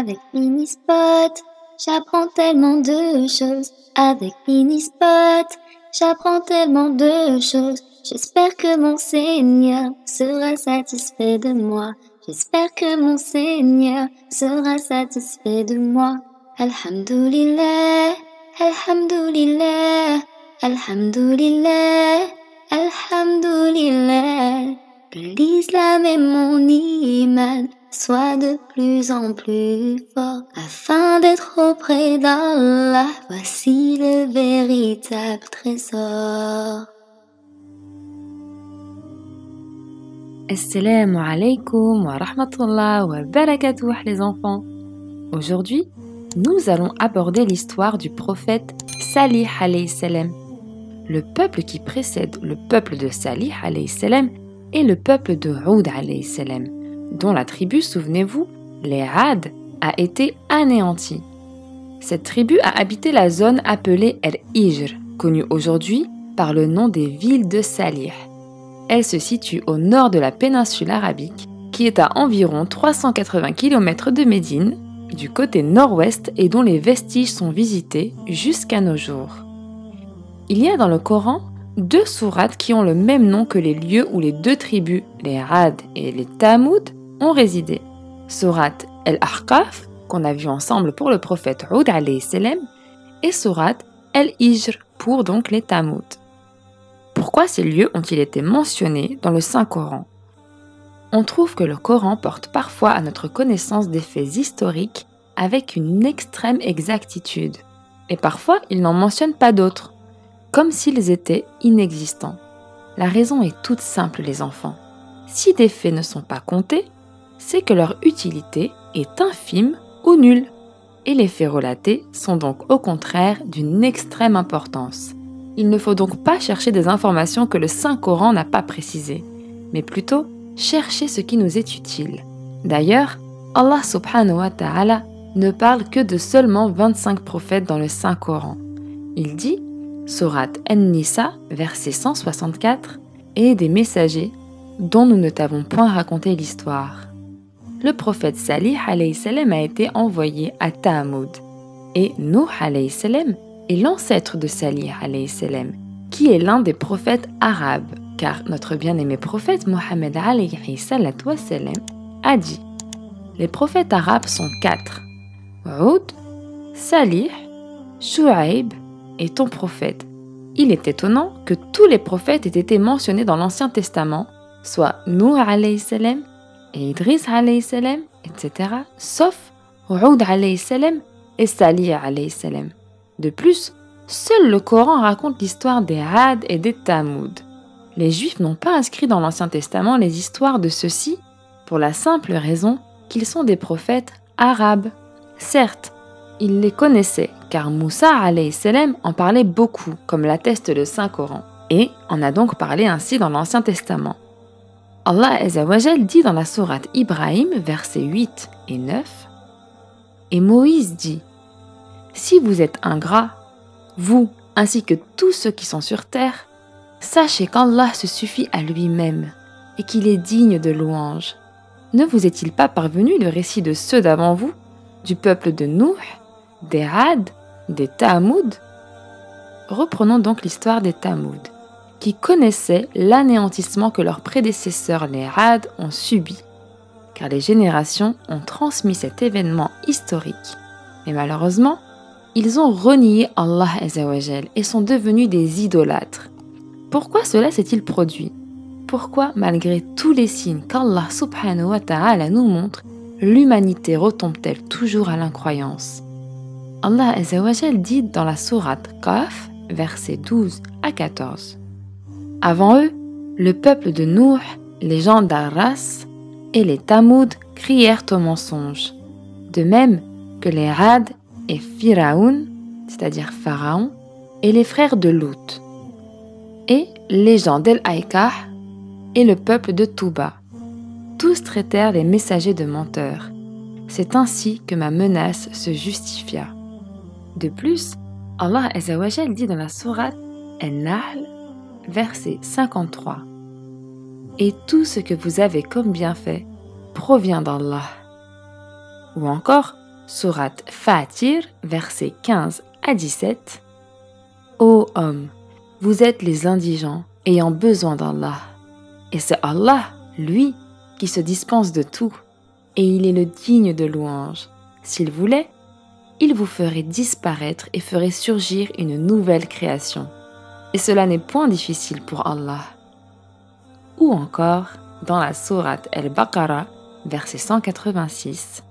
Avec Minispot, j'apprends tellement de choses. Avec Minispot, j'apprends tellement de choses. J'espère que mon Seigneur sera satisfait de moi. J'espère que mon Seigneur sera satisfait de moi. Alhamdulillah, Alhamdulillah, Alhamdulillah, Alhamdulillah. Que l'islam et mon iman soient de plus en plus forts afin d'être auprès d'Allah. Voici le véritable trésor. Assalamu alaikum wa rahmatullah wa barakatuh les enfants. Aujourd'hui, nous allons aborder l'histoire du prophète Salih alayhi salam. Le peuple qui précède le peuple de Salih alayhi salam est le peuple de Hud alayhi salam, dont la tribu, souvenez-vous, les Ad, a été anéantie. Cette tribu a habité la zone appelée El-Hijr, connue aujourd'hui par le nom des villes de Salih. Elle se situe au nord de la péninsule arabique, qui est à environ 380 km de Médine, du côté nord-ouest et dont les vestiges sont visités jusqu'à nos jours. Il y a dans le Coran 2 sourates qui ont le même nom que les lieux où les 2 tribus, les Ad et les Tamoud, ont résidé. Sourate El-Ahqaf, qu'on a vu ensemble pour le prophète Hud alayhi salam, et sourate El-Hijr pour donc les Tamoud. Pourquoi ces lieux ont-ils été mentionnés dans le Saint-Coran ? On trouve que le Coran porte parfois à notre connaissance des faits historiques avec une extrême exactitude, et parfois il n'en mentionne pas d'autres, comme s'ils étaient inexistants. La raison est toute simple les enfants. Si des faits ne sont pas comptés, c'est que leur utilité est infime ou nulle, et les faits relatés sont donc au contraire d'une extrême importance. Il ne faut donc pas chercher des informations que le Saint-Coran n'a pas précisées, mais plutôt chercher ce qui nous est utile. D'ailleurs, Allah subhanahu wa ta'ala ne parle que de seulement 25 prophètes dans le Saint-Coran. Il dit, sourate An-Nisa, verset 164, et des messagers dont nous ne t'avons point raconté l'histoire. Le prophète Salih alayhi salam a été envoyé à Tamoud, et Nuh alayhi salam est l'ancêtre de Salih alayhi salam, qui est l'un des prophètes arabes, car notre bien-aimé prophète Mohammed alayhi salatu wassalam a dit « Les prophètes arabes sont 4, Hud, Salih, Shu'aib et ton prophète. Il est étonnant que tous les prophètes aient été mentionnés dans l'Ancien Testament, soit Nuh alayhi salam et Idris alayhi salam, etc., sauf Hud alayhi salam et Salih alayhi salam. De plus, seul le Coran raconte l'histoire des Ad et des Tamoud. Les Juifs n'ont pas inscrit dans l'Ancien Testament les histoires de ceux-ci pour la simple raison qu'ils sont des prophètes arabes. Certes, ils les connaissaient car Moussa alayhi salam en parlait beaucoup, comme l'atteste le Saint-Coran, et en a donc parlé ainsi dans l'Ancien Testament. Allah Azza wa Jal dit dans la sourate Ibrahim, versets 8 et 9, et Moïse dit « Si vous êtes ingrats, vous ainsi que tous ceux qui sont sur terre, sachez qu'Allah se suffit à lui-même et qu'il est digne de louange. Ne vous est-il pas parvenu le récit de ceux d'avant vous, du peuple de Nuh, des Ad, des Tamoud ?» Reprenons donc l'histoire des Tamoud, qui connaissaient l'anéantissement que leurs prédécesseurs les Ad ont subi, car les générations ont transmis cet événement historique. Mais malheureusement, ils ont renié Allah Azza wa Jal et sont devenus des idolâtres. Pourquoi cela s'est-il produit ? Pourquoi, malgré tous les signes qu'Allah subhanahu wa ta'ala nous montre, l'humanité retombe-t-elle toujours à l'incroyance ? Allah Azza wa Jal dit dans la sourate Qaf, versets 12 à 14. Avant eux, le peuple de Nuh, les gens d'Arras et les Tamoud crièrent au mensonge, de même que les Ad et Pharaon, c'est-à-dire Pharaon, et les frères de Lut, et les gens d'El-Aïkah et le peuple de Touba. Tous traitèrent les messagers de menteurs. C'est ainsi que ma menace se justifia. De plus, Allah Azza wa Jal dit dans la sourate An-Nahl, verset 53, « Et tout ce que vous avez comme bienfait provient d'Allah. » Ou encore, Sourate Fatir, versets 15 à 17. Ô hommes, vous êtes les indigents ayant besoin d'Allah. Et c'est Allah, lui, qui se dispense de tout. Et il est le digne de louange. S'il voulait, il vous ferait disparaître et ferait surgir une nouvelle création. Et cela n'est point difficile pour Allah. Ou encore, dans la sourate Al-Baqarah, verset 186.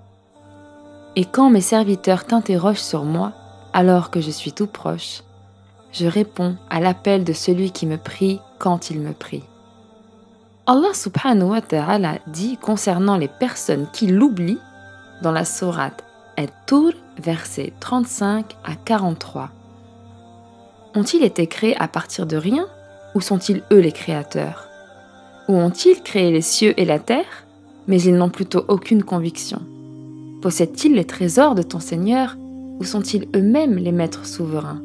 Et quand mes serviteurs t'interrogent sur moi, alors que je suis tout proche, je réponds à l'appel de celui qui me prie quand il me prie. Allah subhanahu wa ta'ala dit concernant les personnes qui l'oublient dans la sourate At-Tur, versets 35 à 43. Ont-ils été créés à partir de rien ou sont-ils eux les créateurs? Ou ont-ils créé les cieux et la terre, mais ils n'ont plutôt aucune conviction? Possèdent-ils les trésors de ton Seigneur ou sont-ils eux-mêmes les maîtres souverains?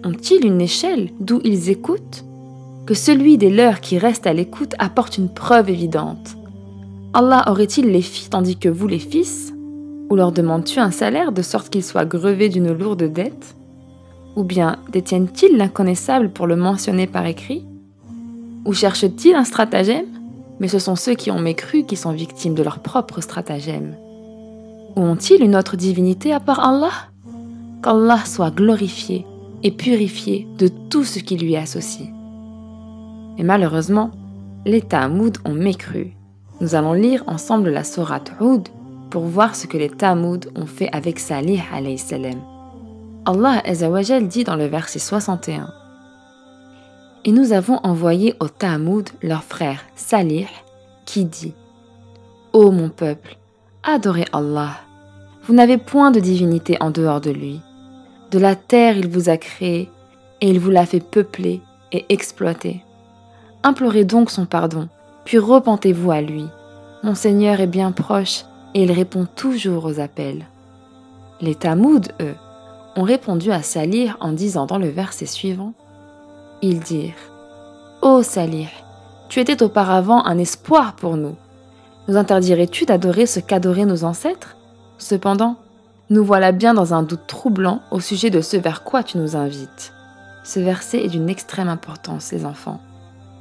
Ont-ils une échelle d'où ils écoutent? Que celui des leurs qui reste à l'écoute apporte une preuve évidente. Allah aurait-il les filles tandis que vous les fils? Ou leur demandes-tu un salaire de sorte qu'ils soient grevés d'une lourde dette? Ou bien détiennent-ils l'inconnaissable pour le mentionner par écrit? Ou cherchent-ils un stratagème? Mais ce sont ceux qui ont mécru qui sont victimes de leur propre stratagème. Ou ont-ils une autre divinité à part Allah? Qu'Allah soit glorifié et purifié de tout ce qui lui est associé. Et malheureusement, les Tamoud ont mécru. Nous allons lire ensemble la sourate Hud pour voir ce que les Tamoud ont fait avec Salih alayhi salam. Allah Azzawajal dit dans le verset 61. Et nous avons envoyé aux Tamoud leur frère Salih qui dit: Ô mon peuple, adorez Allah. Vous n'avez point de divinité en dehors de lui. De la terre il vous a créé et il vous l'a fait peupler et exploiter. Implorez donc son pardon, puis repentez-vous à lui. Mon Seigneur est bien proche et il répond toujours aux appels. Les Tamoud, eux, ont répondu à Salih en disant dans le verset suivant. Ils dirent: Ô Salih, tu étais auparavant un espoir pour nous. Nous interdirais-tu d'adorer ce qu'adoraient nos ancêtres? Cependant, nous voilà bien dans un doute troublant au sujet de ce vers quoi tu nous invites. Ce verset est d'une extrême importance, les enfants.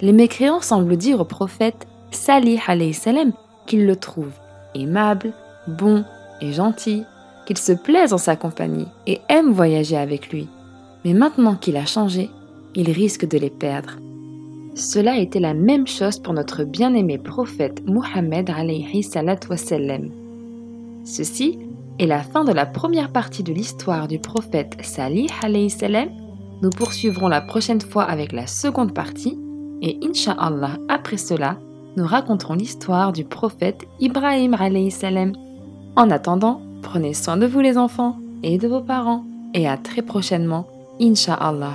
Les mécréants semblent dire au prophète Salih alayhi salam qu'ils le trouvent aimable, bon et gentil, qu'ils se plaisent en sa compagnie et aiment voyager avec lui. Mais maintenant qu'il a changé, ils risquent de les perdre. Cela était la même chose pour notre bien-aimé prophète Muhammad alayhi salatu wassalam. Ceci est la fin de la première partie de l'histoire du prophète Salih alayhi salam. Nous poursuivrons la prochaine fois avec la seconde partie et Inch'Allah, après cela, nous raconterons l'histoire du prophète Ibrahim alayhi salam. En attendant, prenez soin de vous les enfants et de vos parents et à très prochainement, Inch'Allah.